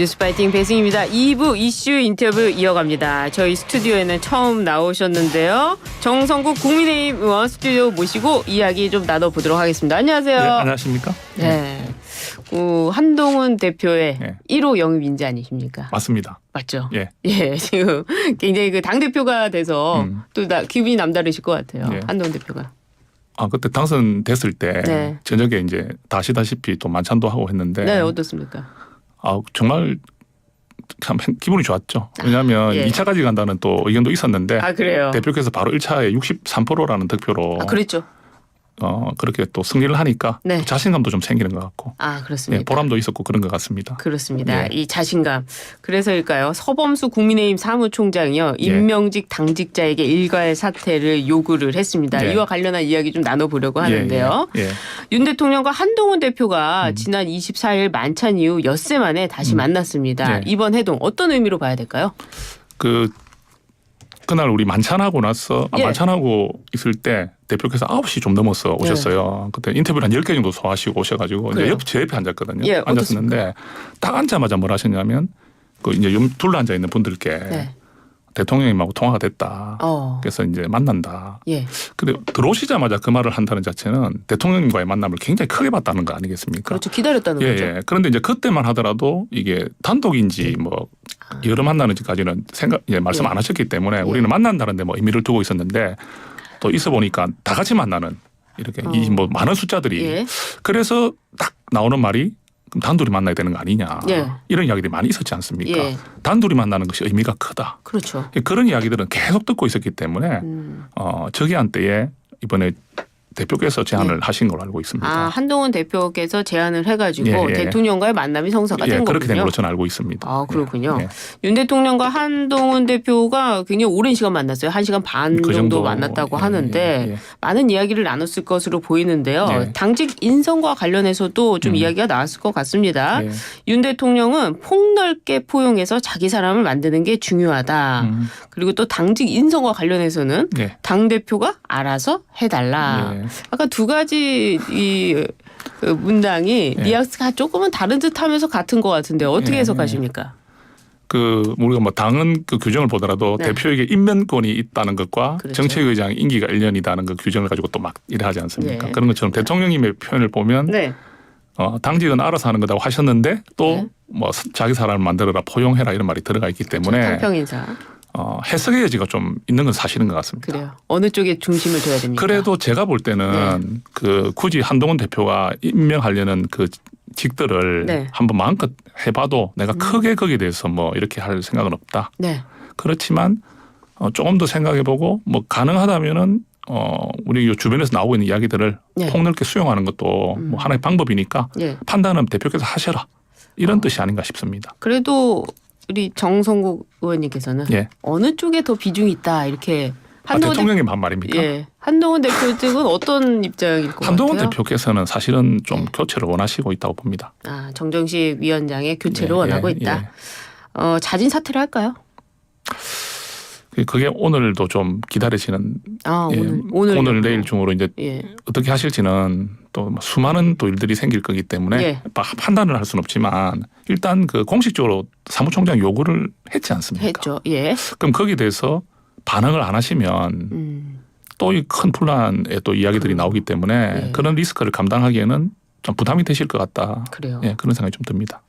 뉴스파이팅 배승입니다. 2부 이슈 인터뷰 이어갑니다. 저희 스튜디오에는 처음 나오셨는데요. 정성국 국민의힘 의원 스튜디오 모시고 이야기 좀 나눠보도록 하겠습니다. 안녕하세요. 네, 안녕하십니까? 네. 한동훈 대표의 네. 1호 영입 인재 아니십니까? 맞습니다. 맞죠? 예. 예, 지금 굉장히 그 당대표가 돼서 또 기분이 남다르실 것 같아요. 예. 한동훈 대표가. 그때 당선됐을 때 네. 저녁에 이제 다 아시다시피 또 만찬도 하고 했는데 네, 어떻습니까? 정말 참 기분이 좋았죠. 왜냐하면 예. 2차까지 간다는 또 의견도 있었는데 그래요? 대표께서 바로 1차에 63%라는 득표로 그랬죠. 그렇게 또 승리를 하니까 네. 또 자신감도 좀 생기는 것 같고 그렇습니다. 예, 보람도 있었고 그런 것 같습니다. 그렇습니다. 예. 이 자신감. 그래서일까요? 서범수 국민의힘 사무총장이요. 예. 임명직 당직자에게 일괄 사퇴를 요구를 했습니다. 예. 이와 관련한 이야기 좀 나눠보려고 하는데요. 예. 윤 대통령과 한동훈 대표가 지난 24일 만찬 이후 엿새 만에 다시 만났습니다. 예. 이번 회동 어떤 의미로 봐야 될까요? 그날 우리 만찬하고 나서 예. 만찬하고 있을 때 대표께서 9시 좀 넘어서 오셨어요. 그때 인터뷰를 한 10개 정도 소화하시고 오셔가지고 그래요? 이제 제 옆에 앉았거든요. 예, 앉았었는데 딱 앉자마자 뭘 하셨냐면 이제 둘러 앉아 있는 분들께 네. 대통령님하고 통화가 됐다. 어. 그래서 이제 만난다. 예. 근데 들어오시자마자 그 말을 한다는 자체는 대통령님과의 만남을 굉장히 크게 봤다는 거 아니겠습니까? 그렇죠. 기다렸다는 거죠. 예. 그런데 이제 그때만 하더라도 이게 단독인지 뭐 여러 만나는지까지는 말씀 예. 안 하셨기 때문에 우리는 만난다는데 뭐 의미를 두고 있었는데 또 있어 보니까 다 같이 만나는 이렇게 이 뭐 많은 숫자들이 예. 그래서 딱 나오는 말이 그럼 단둘이 만나야 되는 거 아니냐 예. 이런 이야기들이 많이 있었지 않습니까? 예. 단둘이 만나는 것이 의미가 크다. 그렇죠. 그런 이야기들은 계속 듣고 있었기 때문에 저기한 때에 이번에 대표께서 제안을 하신 걸로 알고 있습니다. 한동훈 대표께서 제안을 해가지고 예. 대통령과의 만남이 성사가 된 거군요. 그렇게 된 걸로 저는 알고 있습니다. 그렇군요. 예. 윤 대통령과 한동훈 대표가 굉장히 오랜 시간 만났어요. 1시간 반 그 정도 정도, 만났다고 예, 하는데 예. 많은 이야기를 나눴을 것으로 보이는데요. 예. 당직 인선과 관련해서도 좀 이야기가 나왔을 것 같습니다. 예. 윤 대통령은 폭넓게 포용해서 자기 사람을 만드는 게 중요하다. 그리고 또 당직 인선과 관련해서는 예. 당대표가 알아서 해달라. 예. 아까 두 가지 이 문장이 예. 뉘앙스가 조금은 다른 듯하면서 같은 것 같은데 어떻게 예. 해석하십니까? 우리가 뭐 당은 그 규정을 보더라도 네. 대표에게 임면권이 있다는 것과 그렇죠. 정책의장 임기가 1년이다는 그 규정을 가지고 또 막 일하지 않습니까? 예. 그런 것처럼 대통령님의 표현을 보면 네. 당직은 알아서 하는 거다고 하셨는데 또 네. 뭐 자기 사람을 만들어라 포용해라 이런 말이 들어가 있기 때문에 당평인사. 해석의 여지가 좀 있는 건 사실인 것 같습니다. 그래요. 어느 쪽에 중심을 둬야 됩니까? 그래도 제가 볼 때는 굳이 한동훈 대표가 임명하려는 그 직들을 네. 한번 마음껏 해봐도 내가 크게 거기에 대해서 뭐 이렇게 할 생각은 없다. 네. 그렇지만 조금 더 생각해보고 뭐 가능하다면은 우리 요 주변에서 나오고 있는 이야기들을 네. 폭넓게 수용하는 것도 뭐 하나의 방법이니까 예. 판단은 대표께서 하셔라 이런 뜻이 아닌가 싶습니다. 그래도 우리 정성국 의원님께서는 예. 어느 쪽에 더 비중이 있다 이렇게 대통령님 한 말입니까? 예. 한동훈 대표 측은 어떤 입장일 것 한동훈 같아요? 대표께서는 사실은 좀 교체를 원하시고 있다고 봅니다. 정정식 위원장의 교체를 예, 원하고 예, 있다. 자진 사퇴를 할까요? 그게 오늘도 좀 기다리시는 오늘 내일 중으로 이제 예. 어떻게 하실지는 또 수많은 또 일들이 생길 거기 때문에 예. 판단을 할 수는 없지만 일단 그 공식적으로 사무총장 요구를 했지 않습니까? 했죠. 예. 그럼 거기에 대해서 반응을 안 하시면 또 이 큰 분란의 또 이야기들이 나오기 때문에 예. 그런 리스크를 감당하기에는 좀 부담이 되실 것 같다. 그래요. 예, 그런 생각이 좀 듭니다.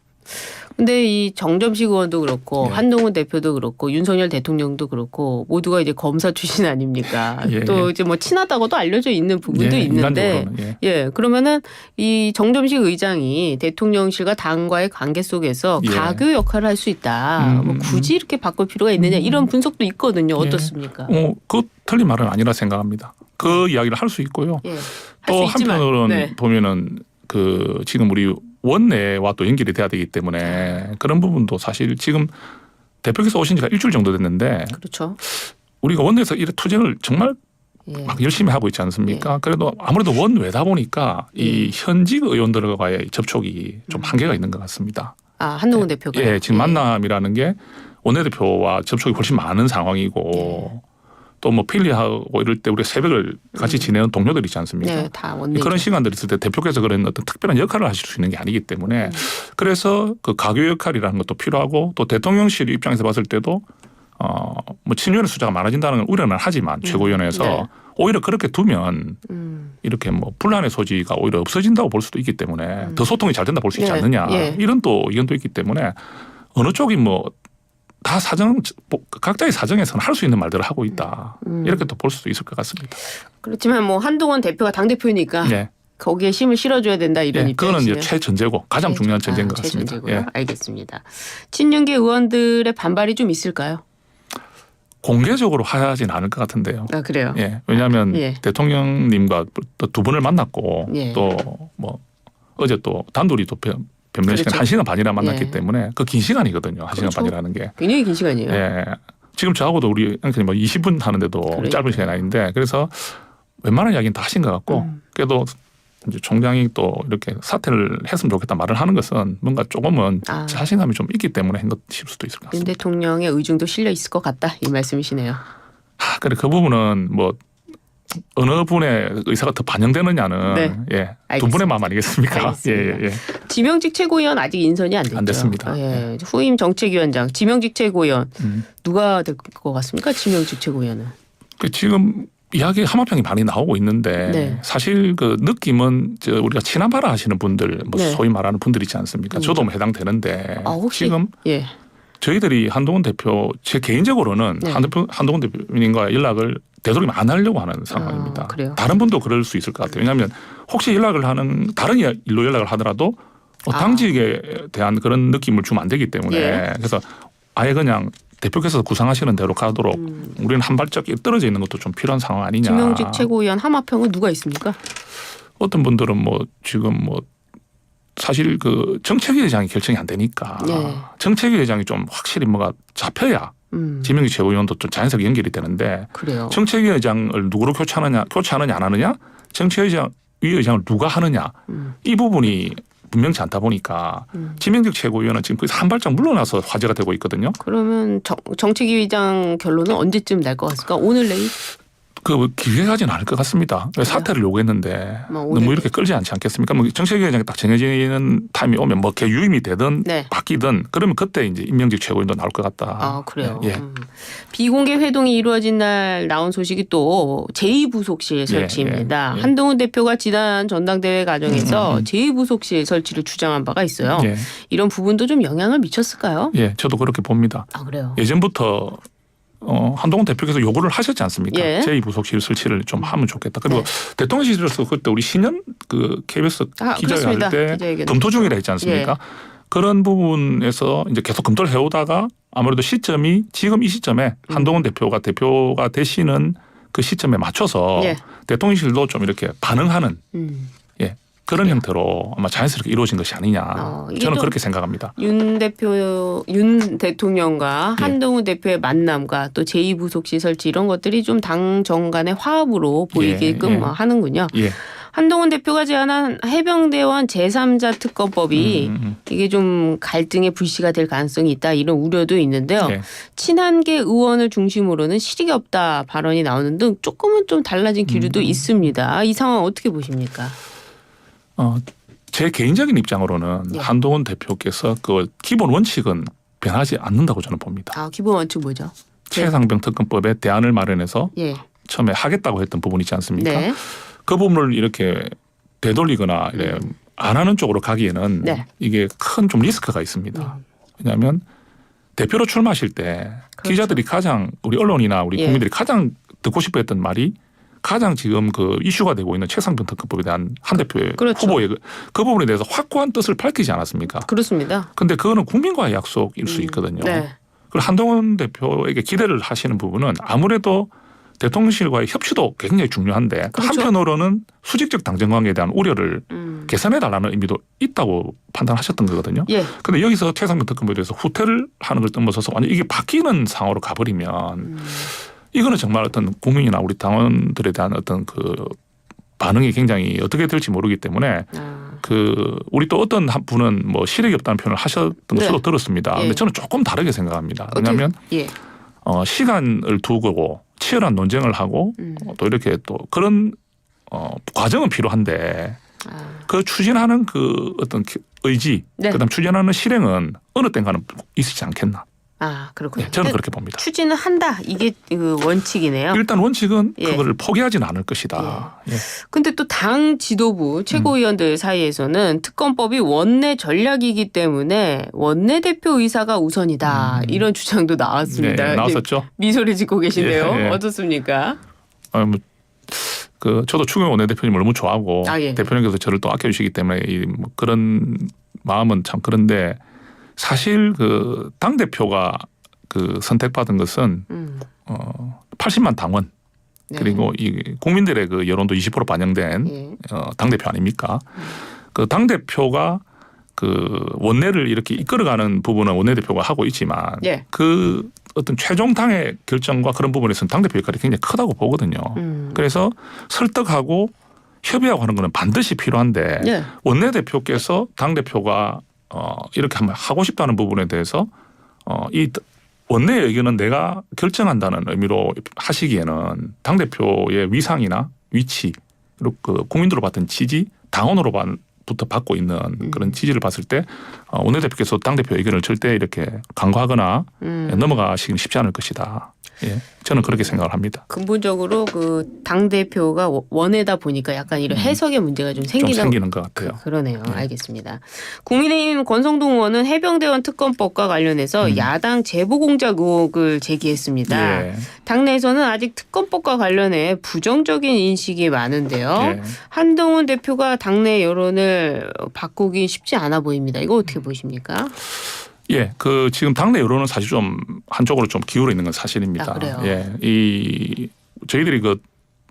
근데 이 정점식 의원도 그렇고 예. 한동훈 대표도 그렇고 윤석열 대통령도 그렇고 모두가 이제 검사 출신 아닙니까? 예, 또 예. 이제 뭐 친하다고도 알려져 있는 부분도 예, 있는데, 인간적으로는, 그러면은 이 정점식 의장이 대통령실과 당과의 관계 속에서 예. 가교 역할을 할 수 있다. 뭐 굳이 이렇게 바꿀 필요가 있느냐 이런 분석도 있거든요. 어떻습니까? 그 틀린 말은 아니라 생각합니다. 그 이야기를 할 수 있고요. 예. 또 할수 있지만, 한편으로는 네. 보면은 지금 우리 원내와 또 연결이 돼야 되기 때문에 그런 부분도 사실 지금 대표께서 오신 지가 일주일 정도 됐는데 그렇죠. 우리가 원내에서 이런 투쟁을 정말 예. 막 열심히 하고 있지 않습니까? 그래도 아무래도 원외다 보니까 이 현직 의원들과의 접촉이 좀 한계가 있는 것 같습니다. 한동훈 대표가. 지금 만남이라는 게 원내대표와 접촉이 훨씬 많은 상황이고 또 뭐 필리하고 이럴 때 우리 새벽을 같이 지내는 동료들 있지 않습니까? 네, 다 원내. 그런 시간들이 있을 때 대표께서 그런 어떤 특별한 역할을 하실 수 있는 게 아니기 때문에 그래서 그 가교 역할이라는 것도 필요하고 또 대통령실 입장에서 봤을 때도 뭐 친윤의 숫자가 많아진다는 건 우려는 하지만 최고위원회에서 네. 오히려 그렇게 두면 이렇게 뭐 분란의 소지가 오히려 없어진다고 볼 수도 있기 때문에 더 소통이 잘 된다 볼 수 있지 네. 않느냐 예. 이런 또 의견도 있기 때문에 어느 쪽이 뭐 다 각자의 사정에서는 할 수 있는 말들을 하고 있다 이렇게 또 볼 수도 있을 것 같습니다. 그렇지만 뭐 한동훈 대표가 당 대표니까 네. 거기에 힘을 실어줘야 된다 이런 예, 그거는 입장이시네요. 이제 최전제고 가장 중요한 전제인 것 같습니다. 최전제고요. 예. 알겠습니다. 친윤계 의원들의 반발이 좀 있을까요? 공개적으로 하진 않을 것 같은데요. 아 그래요. 예, 왜냐하면 예. 대통령님과 또 두 분을 만났고 예. 또 뭐 어제 또 단둘이 또 변론 시간 그렇죠. 1시간 반이나 만났기 예. 때문에 그 긴 시간이거든요. 1시간 그렇죠. 반이라는 게. 굉장히 긴 시간이에요. 예. 지금 저하고도 우리 뭐 20분 하는데도 그러니까요. 짧은 시간이 아닌데 그래서 웬만한 이야기는 다 하신 것 같고 그래도 이제 총장이 또 이렇게 사퇴를 했으면 좋겠다 말을 하는 것은 뭔가 조금은 자신감이 좀 있기 때문에 한 것일 수도 있을 것 윤 같습니다. 대통령의 의중도 실려 있을 것 같다 이 말씀이시네요. 그래 그 부분은 뭐 어느 분의 의사가 더 반영되느냐는 네. 예, 두 알겠습니다. 분의 마음 아니겠습니까? 알겠습니다. 예. 지명직 최고위원 아직 인선이 안 됐죠. 안 됐습니다. 예. 후임 정책위원장, 지명직 최고위원 누가 될 것 같습니까? 지명직 최고위원은. 지금 이야기 하마평이 많이 나오고 있는데 네. 사실 그 느낌은 우리가 친한바라 하시는 분들 뭐 네. 소위 말하는 분들 있지 않습니까? 저도 뭐 해당되는데 혹시 지금 예. 저희들이 한동훈 대표 제 개인적으로는 네. 한동훈 대표님과 연락을 되도록이면 안 하려고 하는 상황입니다. 그래요? 다른 분도 그럴 수 있을 것 같아요. 왜냐하면 혹시 연락을 하는 다른 일로 연락을 하더라도 당직에 대한 그런 느낌을 주면 안 되기 때문에 예. 그래서 아예 그냥 대표께서 구상하시는 대로 가도록 우리는 한 발짝 떨어져 있는 것도 좀 필요한 상황 아니냐. 지명직 최고위원 하마평은 누가 있습니까? 어떤 분들은 뭐 지금 뭐 사실 그 정책위 의장이 결정이 안 되니까 네. 정책위 의장이 좀 확실히 뭐가 잡혀야 지명직 최고위원도 좀 자연스럽게 연결이 되는데 그래요. 정책위 의장을 누구로 교체하느냐 안 하느냐 정책위 의장을 누가 하느냐 이 부분이 분명치 않다 보니까 지명직 최고위원은 지금 거기서 한 발짝 물러나서 화제가 되고 있거든요. 그러면 정책위 의장 결론은 언제쯤 날 것 같을까? 오늘 내일? 그 기획하지는 않을 것 같습니다. 사퇴를 요구했는데 너무 이렇게 끌지 않지 않겠습니까? 뭐 정책위 의장이 딱 정해지는 타임이 오면 뭐 걔 유임이 되든 네. 바뀌든 그러면 그때 이제 임명직 최고위원도 나올 것 같다. 아 그래요. 예. 비공개 회동이 이루어진 날 나온 소식이 또 제2부속실 설치입니다. 예. 한동훈 대표가 지난 전당대회 과정에서 제2부속실 설치를 주장한 바가 있어요. 예. 이런 부분도 좀 영향을 미쳤을까요? 예, 저도 그렇게 봅니다. 아 그래요. 예전부터 한동훈 대표께서 요구를 하셨지 않습니까? 예. 제2부속실 설치를 좀 하면 좋겠다. 그리고 대통령실에서 그때 우리 신년 그 KBS 기자회견 할 때 기자회견 검토 중이라 했지 않습니까? 그런 부분에서 이제 계속 검토를 해오다가 아무래도 시점이 지금 이 시점에 한동훈 대표가 되시는 그 시점에 맞춰서 대통령실도 좀 이렇게 반응하는 그런 형태로 아마 자연스럽게 이루어진 것이 아니냐. 저는 그렇게 생각합니다. 윤 대통령과 한동훈 대표의 만남과 또 제2부속실 설치 이런 것들이 좀 당 정 간의 화합으로 보이게끔 하는군요. 예. 한동훈 대표가 제안한 해병대원 제3자 특검법이 이게 좀 갈등의 불씨가 될 가능성이 있다 이런 우려도 있는데요. 친한계 의원을 중심으로는 실익이 없다 발언이 나오는 등 조금은 좀 달라진 기류도 있습니다. 이 상황 어떻게 보십니까? 제 개인적인 입장으로는 한동훈 대표께서 그 기본 원칙은 변하지 않는다고 저는 봅니다. 기본 원칙 뭐죠? 최상병 특검법에 대안을 마련해서 처음에 하겠다고 했던 부분이 있지 않습니까? 네. 그 부분을 이렇게 되돌리거나 이래 안 하는 쪽으로 가기에는 이게 큰 좀 리스크가 있습니다. 왜냐하면 대표로 출마하실 때 기자들이 가장 우리 언론이나 우리 국민들이 가장 듣고 싶어했던 말이 가장 지금 그 이슈가 되고 있는 최상병 특검법에 대한 한 대표의 후보의 그 부분에 대해서 확고한 뜻을 밝히지 않았습니까? 그렇습니다. 그런데 그거는 국민과의 약속일 수 있거든요. 그리고 한동훈 대표에게 기대를 하시는 부분은 아무래도 대통령실과의 협치도 굉장히 중요한데 한편으로는 수직적 당정 관계에 대한 우려를 개선해달라는 의미도 있다고 판단하셨던 거거든요. 그런데 여기서 최상병 특검법에 대해서 후퇴를 하는 걸 넘어서서 완전 이게 바뀌는 상황으로 가버리면 이거는 정말 어떤 국민이나 우리 당원들에 대한 어떤 그 반응이 굉장히 어떻게 될지 모르기 때문에 그 우리 또 어떤 한 분은 뭐 실익이 없다는 표현을 하셨던 거 저도 들었습니다. 근데 저는 조금 다르게 생각합니다. 왜냐하면 시간을 두고 치열한 논쟁을 하고 또 이렇게 또 그런 과정은 필요한데 그 추진하는 그 어떤 의지, 네. 그다음 추진하는 실행은 어느 때인가는 있지 않겠나. 아, 그렇군요. 네, 저는 그렇게 봅니다. 추진을 한다. 이게 그 원칙이네요. 일단 원칙은 예. 그거를 포기하지는 않을 것이다. 예. 근데 또 당 지도부 최고위원들 사이에서는 특검법이 원내 전략이기 때문에 원내대표 의사가 우선이다. 이런 주장도 나왔습니다. 네, 나왔었죠. 미소를 짓고 계신데요. 예, 예. 어떻습니까? 저도 추경호 원내대표님을 너무 좋아하고 예. 대표님께서 저를 또 아껴주시기 때문에 뭐 그런 마음은 참 그런데 사실 그 당 대표가 그 선택받은 것은 80만 당원 네. 그리고 이 국민들의 그 여론도 20% 반영된 예. 당 대표 아닙니까? 그 당 대표가 그 원내를 이렇게 이끌어가는 부분은 원내 대표가 하고 있지만 예. 그 어떤 최종 당의 결정과 그런 부분에서는 당 대표 역할이 굉장히 크다고 보거든요. 그래서 설득하고 협의하고 하는 것은 반드시 필요한데 예. 원내 대표께서 당 대표가 이렇게 한번 하고 싶다는 부분에 대해서 이 원내의 의견은 내가 결정한다는 의미로 하시기에는 당 대표의 위상이나 위치 그리고 그 국민들로 받은 지지 당원으로부터 받고 있는 그런 지지를 봤을 때 원내대표께서 당대표 의견을 절대 이렇게 강구하거나 넘어가시기는 쉽지 않을 것이다. 예, 저는 그렇게 생각을 합니다. 근본적으로 그 당 대표가 원내다 보니까 약간 이런 해석의 문제가 좀 생기는 것 같아요. 그러네요. 알겠습니다. 국민의힘 권성동 의원은 해병대원 특검법과 관련해서 야당 제보 공작 의혹을 제기했습니다. 예. 당내에서는 아직 특검법과 관련해 부정적인 인식이 많은데요. 예. 한동훈 대표가 당내 여론을 바꾸기 쉽지 않아 보입니다. 이거 어떻게 보십니까? 예, 그 지금 당내 여론은 사실 좀 한쪽으로 좀 기울어 있는 건 사실입니다. 아, 그래요? 예, 이 저희들이 그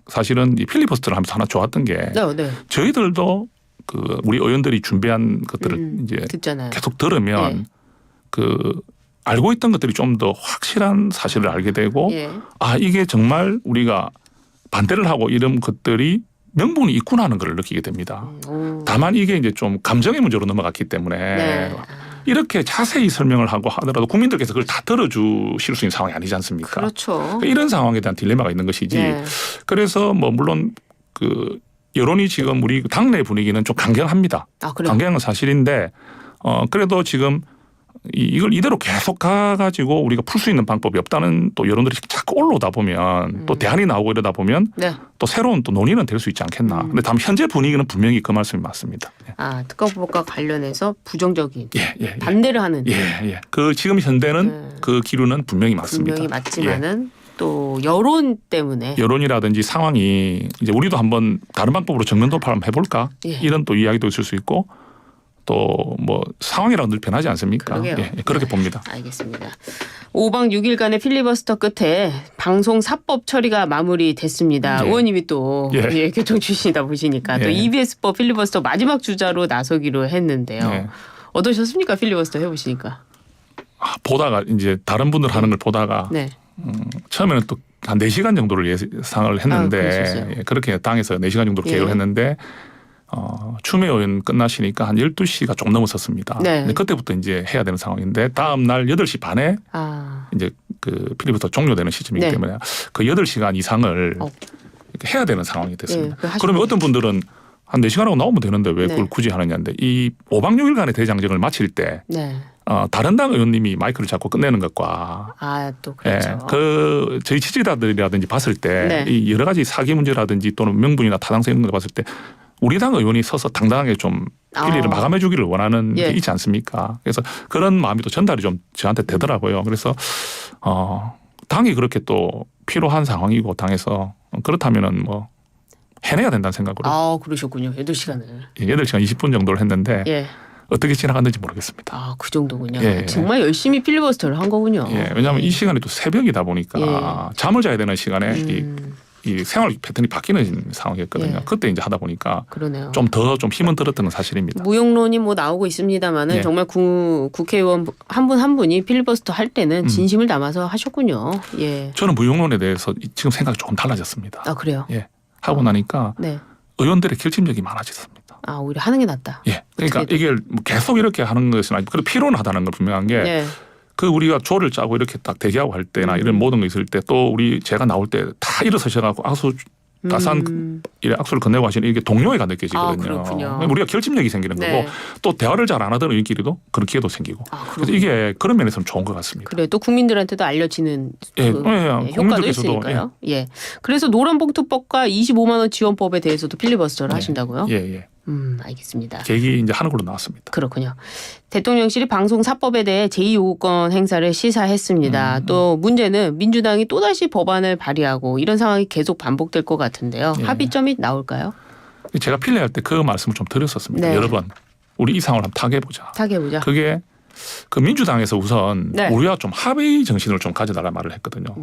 사실은 이 필리버스터를 하면서 하나 좋았던 게 네. 저희들도 그 우리 의원들이 준비한 것들을 이제 듣잖아요. 계속 들으면 네. 그 알고 있던 것들이 좀 더 확실한 사실을 알게 되고 예. 아 이게 정말 우리가 반대를 하고 이런 것들이 명분이 있구나 하는 걸 느끼게 됩니다. 다만 이게 이제 좀 감정의 문제로 넘어갔기 때문에 네. 이렇게 자세히 설명을 하고 하더라도 국민들께서 그걸 다 들어주실 수 있는 상황이 아니지 않습니까? 그렇죠. 그러니까 이런 상황에 대한 딜레마가 있는 것이지. 네. 그래서 뭐 물론 그 여론이 지금 우리 당내 분위기는 좀 강경합니다. 아, 그래요? 강경한 사실인데 그래도 지금 이걸 이대로 계속 가가지고 우리가 풀 수 있는 방법이 없다는 또 여론들이 자꾸 올라오다 보면 또 대안이 나오고 이러다 보면 네. 또 새로운 또 논의는 될 수 있지 않겠나. 근데 다만 현재 분위기는 분명히 그 말씀이 맞습니다. 예. 아, 특검법과 관련해서 부정적인 예. 반대를 하는 예. 그 지금 현대는 그 기류는 분명히 맞습니다. 분명히 맞지만은 또 여론 때문에 여론이라든지 상황이 이제 우리도 한번 다른 방법으로 정면 돌파를 한번 해볼까 예. 이런 또 이야기도 있을 수 있고 또 뭐 상황이라도 늘 변하지 않습니까? 그러게요. 예, 그렇게 봅니다. 알겠습니다. 5박 6일간의 필리버스터 끝에 방송 사법 처리가 마무리됐습니다. 예. 의원님이 또 예. 교통 출신이다 보시니까 또 예. EBS법 필리버스터 마지막 주자로 나서기로 했는데요. 예. 어떠셨습니까? 필리버스터 해보시니까. 보다가 이제 다른 분들 하는 걸 보다가 네. 처음에는 또 한 4시간 정도를 예상을 했는데 그러셨어요? 예, 그렇게 당에서 4시간 정도로 계획을 예. 했는데 추미애 의원 끝나시니까 한 12시가 좀 넘었었습니다. 네. 근데 그때부터 이제 해야 되는 상황인데 다음 날 8시 반에 아, 이제 그 필리버스터 종료되는 시점이기 네. 때문에 그 8시간 이상을 이렇게 해야 되는 상황이 됐습니다. 네, 그러면 어떤 분들은 한 4시간하고 나오면 되는데 왜 그걸 네. 굳이 하느냐인데 이 5박 6일간의 대장정을 마칠 때 네. 다른 당 의원님이 마이크를 잡고 끝내는 것과 아, 또 그렇죠. 그 저희 지지자들이라든지 봤을 때 네. 이 여러 가지 사기 문제라든지 또는 명분이나 타당성 이런 걸 봤을 때 우리 당 의원이 서서 당당하게 좀 필리를 마감해 주기를 원하는 예. 게 있지 않습니까? 그래서 그런 마음이 또 전달이 좀 저한테 되더라고요. 그래서 당이 그렇게 또 필요한 상황이고 당에서 그렇다면은 뭐 해내야 된다는 생각으로 아, 그러셨군요. 8시간을. 8시간 20분 정도를 했는데 예. 어떻게 지나갔는지 모르겠습니다. 아, 그 정도군요. 예. 정말 열심히 필리버스터를 한 거군요. 예, 왜냐하면 이 시간이 또 새벽이다 보니까 잠을 자야 되는 시간에 이 생활 패턴이 바뀌는 상황이었거든요. 예. 그때 이제 하다 보니까 그러네요. 좀 힘은 들었던 건 사실입니다. 무용론이 뭐 나오고 있습니다만은 예. 정말 국회의원 한 분 한 분이 필리버스터 할 때는 진심을 담아서 하셨군요. 예. 저는 무용론에 대해서 지금 생각이 조금 달라졌습니다. 아, 그래요? 예, 하고 나니까 네. 의원들의 결집력이 많아졌습니다. 아, 오히려 하는 게 낫다. 예, 그러니까 어떻게든. 이게 뭐 계속 이렇게 하는 것은 아니고 그래도 필요는 하다는 건 분명한 게 예. 그 우리가 조를 짜고 이렇게 딱 대기하고 할 때나 이런 모든 거 있을 때 또 우리 제가 나올 때 다 일어서셔갖고 악수 따스한 악수를 건네고 하시는 이게 동료애가 느껴지거든요. 우리가 결집력이 생기는 거고 또 대화를 잘 안 하던 우리끼리도 그런 기회도 생기고 그래서 이게 그런 면에서는 좋은 것 같습니다. 그래 또 국민들한테도 알려지는 효과도 있으니까요. 예. 그래서 노란봉투법과 25만 원 지원법에 대해서도 필리버스터를 하신다고요? 예. 알겠습니다. 계획이 이제 하는 걸로 나왔습니다. 그렇군요. 대통령실이 방송사법에 대해 제2요구권 행사를 시사했습니다. 또 문제는 민주당이 또다시 법안을 발의하고 이런 상황이 계속 반복될 것 같은데요. 합의점이 나올까요? 제가 필레할 때 그 말씀을 좀 드렸었습니다. 여러 번. 우리 이 상황을 한번 타개해보자. 그게 그 민주당에서 우선 우리와 좀 합의 정신을 좀 가져달라 말을 했거든요.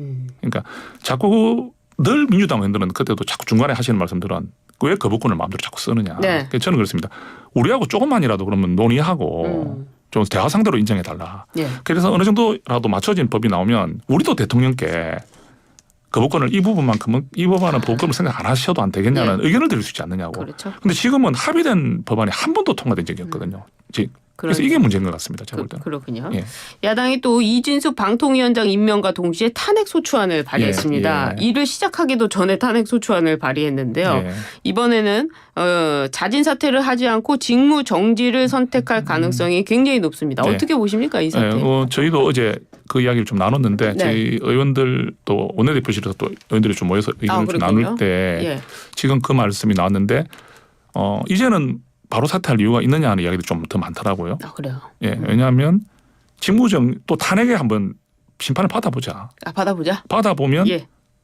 그러니까 자꾸 늘 민주당 의원들은 그때도 자꾸 중간에 하시는 말씀들은 왜 거부권을 마음대로 자꾸 쓰느냐. 저는 그렇습니다. 우리하고 조금만이라도 그러면 논의하고 좀 대화 상대로 인정해달라. 그래서 어느 정도라도 맞춰진 법이 나오면 우리도 대통령께 거부권을 이 부분만큼은 이 법안은 보급을 생각 안 하셔도 안 되겠냐는 의견을 드릴 수 있지 않느냐고. 그런데 지금은 합의된 법안이 한 번도 통과된 적이 없거든요. 그래서 이게 문제인 것 같습니다. 제가 볼 때는. 그렇군요. 야당이 또 이진숙 방통위원장 임명과 동시에 탄핵소추안을 발의했습니다. 이를 시작하기도 전에 탄핵소추안을 발의했는데요. 이번에는 자진 사퇴를 하지 않고 직무 정지를 선택할 가능성이 굉장히 높습니다. 어떻게 보십니까 이 사태? 저희도 어제 그 이야기를 좀 나눴는데 저희 의원들 또 원내대표실에서 또 의원들이 좀 모여서 의견을 좀 나눌 때 지금 그 말씀이 나왔는데 이제는 바로 사퇴할 이유가 있느냐 하는 이야기도 좀 더 많더라고요. 그래요? 왜냐하면 직무정 또 탄핵에 한번 심판을 받아보자. 받아보면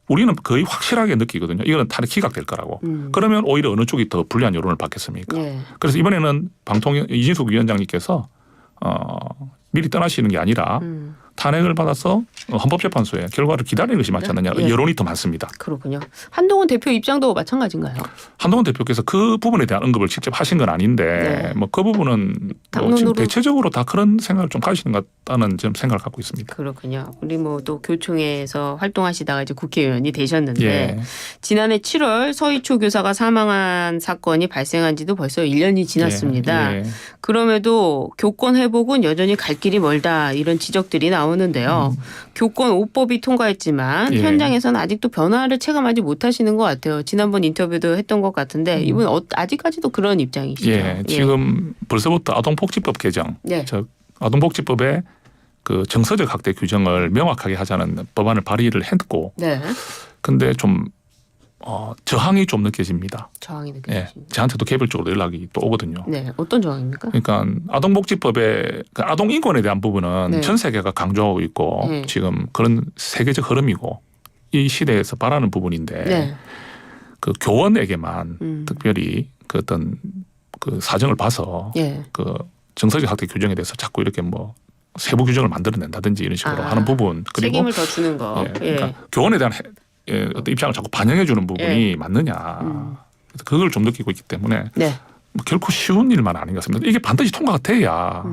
우리는 거의 확실하게 느끼거든요. 이거는 탄핵 기각될 거라고. 그러면 오히려 어느 쪽이 더 불리한 여론을 받겠습니까? 그래서 이번에는 이진숙 위원장님께서 미리 떠나시는 게 아니라 탄핵을 받아서 헌법재판소의 결과를 기다리는 것이 맞지 않느냐 여론이 더 많습니다. 그렇군요. 한동훈 대표 입장도 마찬가지인가요? 한동훈 대표께서 그 부분에 대한 언급을 직접 하신 건 아닌데 뭐 그 부분은 지금 대체적으로 다 그런 생각을 좀 가지시는 것 같다는 좀 생각을 갖고 있습니다. 그렇군요. 우리 뭐 또 교총에서 활동하시다가 이제 국회의원이 되셨는데 지난해 7월 서희초 교사가 사망한 사건이 발생한 지도 벌써 1년이 지났습니다. 그럼에도 교권 회복은 여전히 갈 길이 멀다 이런 지적들이 나오는데요. 교권 5법이 통과했지만 현장에서는 아직도 변화를 체감하지 못하시는 것 같아요. 지난번 인터뷰도 했던 것 같은데 이분 아직까지도 그런 입장이시죠? 지금 벌써부터 아동복지법 개정, 아동복지법에 그 정서적 학대 규정을 명확하게 하자는 법안을 발의를 했고, 근데 좀 저항이 좀 느껴집니다. 저항이 느껴집니다. 저한테도 개별적으로 연락이 또 오거든요. 어떤 저항입니까? 그러니까 아동복지법의 그 아동 인권에 대한 부분은 전 세계가 강조하고 있고 지금 그런 세계적 흐름이고 이 시대에서 바라는 부분인데 그 교원에게만 특별히 그 어떤 그 사정을 봐서 그 정서적 학대 규정에 대해서 자꾸 이렇게 뭐 세부 규정을 만들어낸다든지 이런 식으로 하는 부분 그리고 책임을 더 주는 거. 그러니까 교원에 대한 어떤 입장을 자꾸 반영해 주는 부분이 맞느냐. 그래서 그걸 좀 느끼고 있기 때문에 뭐 결코 쉬운 일만 아닌 것 같습니다. 이게 반드시 통과가 돼야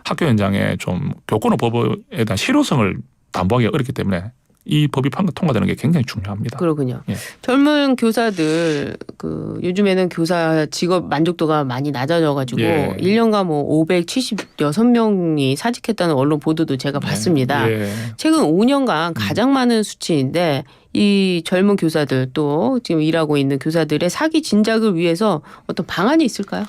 학교 현장에 좀 교권법에 대한 실효성을 담보하기 어렵기 때문에 이 법이 통과되는 게 굉장히 중요합니다. 그렇군요. 젊은 교사들 그 요즘에는 교사 직업 만족도가 많이 낮아져가지고 1년간 뭐 576명이 사직했다는 언론 보도도 제가 봤습니다. 최근 5년간 가장 많은 수치인데 이 젊은 교사들 또 지금 일하고 있는 교사들의 사기 진작을 위해서 어떤 방안이 있을까요?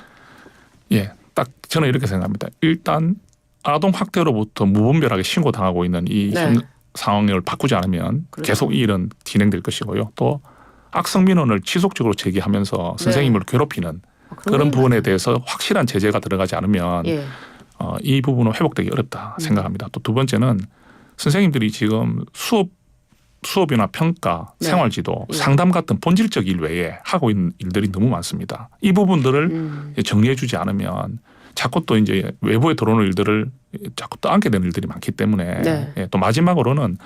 딱 저는 이렇게 생각합니다. 일단 아동 학대로부터 무분별하게 신고당하고 있는 이 상황을 바꾸지 않으면 계속 이 일은 진행될 것이고요. 또 악성 민원을 지속적으로 제기하면서 선생님을 괴롭히는 그런 부분에 대해서 확실한 제재가 들어가지 않으면 이 부분은 회복되기 어렵다 생각합니다. 또 두 번째는 선생님들이 지금 수업이나 평가, 생활지도, 상담 같은 본질적 일 외에 하고 있는 일들이 너무 많습니다. 이 부분들을 정리해 주지 않으면 자꾸 또 이제 외부에 들어오는 일들을 자꾸 떠안게 되는 일들이 많기 때문에 또 마지막으로는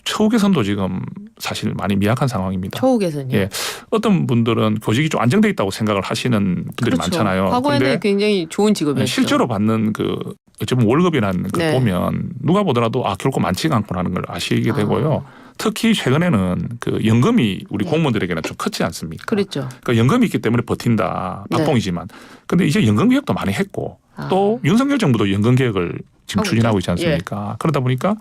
처우 개선도 지금 사실 많이 미약한 상황입니다. 처우 개선이요? 어떤 분들은 교직이 좀 안정돼 있다고 생각을 하시는 분들이 많잖아요. 과거에는 굉장히 좋은 직업이었죠. 실제로 받는 그 어쩌면 월급이라는 걸 보면 누가 보더라도 결코 많지가 않구나는 걸 아시게 되고요. 특히 최근에는 그 연금이 우리 공무원들에게는 좀 크지 않습니까? 그렇죠. 그러니까 연금이 있기 때문에 버틴다. 박봉이지만. 근데 이제 연금 개혁도 많이 했고 또 윤석열 정부도 연금 개혁을 지금 추진하고 있지 않습니까? 예. 그러다 보니까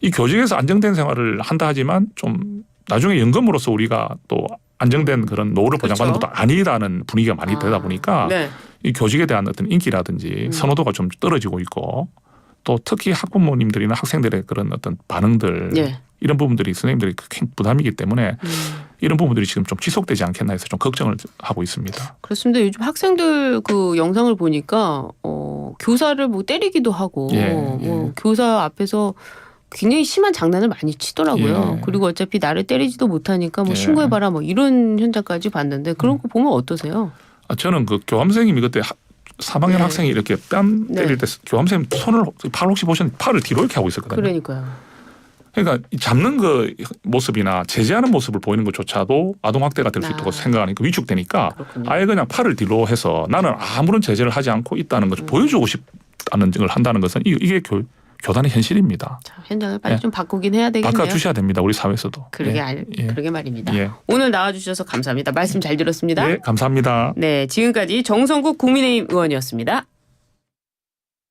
이 교직에서 안정된 생활을 한다 하지만 좀 나중에 연금으로서 우리가 또 안정된 그런 노후를 보장받는 것도 아니라는 분위기가 많이 되다 보니까 네. 이 교직에 대한 어떤 인기라든지 선호도가 좀 떨어지고 있고 또 특히 학부모님들이나 학생들의 그런 어떤 반응들 네. 이런 부분들이 선생님들이 큰 부담이기 때문에 이런 부분들이 지금 좀 지속되지 않겠나 해서 좀 걱정을 하고 있습니다. 그렇습니다. 요즘 학생들 그 영상을 보니까 교사를 뭐 때리기도 하고 뭐 교사 앞에서 굉장히 심한 장난을 많이 치더라고요. 예. 그리고 어차피 나를 때리지도 못하니까 뭐 신고해봐라 뭐 이런 현장까지 봤는데 그런 거 보면 어떠세요? 저는 그 교감선생님이 그때 3학년 학생이 이렇게 뺨 때릴 때 교감선생님 팔 혹시 보셨는지 팔을 뒤로 이렇게 하고 있었거든요. 그러니까요. 그러니까 잡는 그 모습이나 제재하는 모습을 보이는 것조차도 아동학대가 될 수 있다고 생각하니까 위축되니까 그렇군요. 아예 그냥 팔을 뒤로 해서 나는 아무런 제재를 하지 않고 있다는 것을 보여주고 싶다는 걸 한다는 것은 이게 교단의 현실입니다. 자, 현장을 빨리 좀 바꾸긴 해야 되겠네요. 바꿔주셔야 됩니다. 우리 사회에서도. 그러게 말입니다. 오늘 나와주셔서 감사합니다. 말씀 잘 들었습니다. 네, 감사합니다. 네, 지금까지 정성국 국민의힘 의원이었습니다.